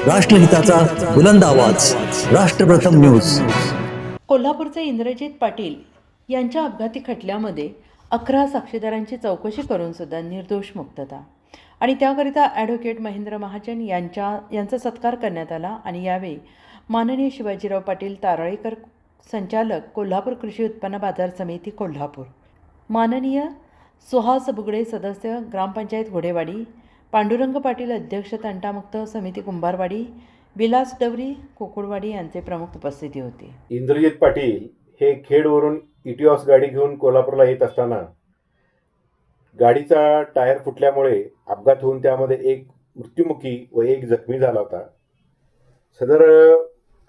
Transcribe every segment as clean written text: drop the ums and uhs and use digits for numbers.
राष्ट्रहिताचा बुलंद आवाज, राष्ट्रप्रथम न्यूज. कोल्हापूरचे इंद्रजित पाटील यांच्या अपघाती खटल्यामध्ये 11 साक्षीदारांची चौकशी करून सुद्धा निर्दोष मुक्तता आणि त्याकरिता ॲडव्होकेट महेंद्र महाजन यांचा सत्कार करण्यात आला. आणि यावेळी माननीय शिवाजीराव पाटील तारळीकर, संचालक कोल्हापूर कृषी उत्पन्न बाजार समिती कोल्हापूर, माननीय सुहास बुगडे, सदस्य ग्रामपंचायत घोडेवाडी, पांडुरंग पाटील, अध्यक्ष तंटामुक्त समिती कुंभारवाडी, विलास डवरी, कोकुळवाडी यांचे प्रमुख उपस्थिती होती. इंद्रजित पाटील हे खेडवरून इटिऑस गाडी घेऊन कोल्हापूरला येत असताना गाडीचा टायर फुटल्यामुळे अपघात होऊन त्यामध्ये एक मृत्युमुखी व एक जखमी झाला होता. सदर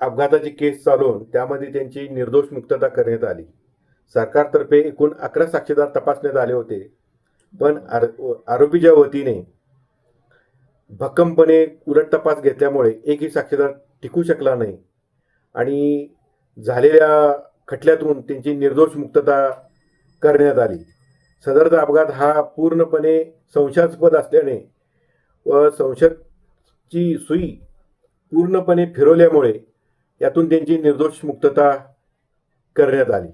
अपघाताची केस चालवून त्यामध्ये त्यांची निर्दोष मुक्तता करण्यात आली. सरकारतर्फे एकूण 11 साक्षीदार तपासण्यात आले होते, पण आरोपीच्या वतीने भक्कमपणे उलट तपास घेतल्यामुळे एकही साक्षीदार टिकू शकला नाही आणि झालेल्या खटल्यातून त्यांची निर्दोष मुक्तता करण्यात आली. सदरचा अपघात हा पूर्णपणे संशयास्पद असल्याने व संशयाची सुई पूर्णपणे फिरवल्यामुळे यातून त्यांची निर्दोष मुक्तता करण्यात आली.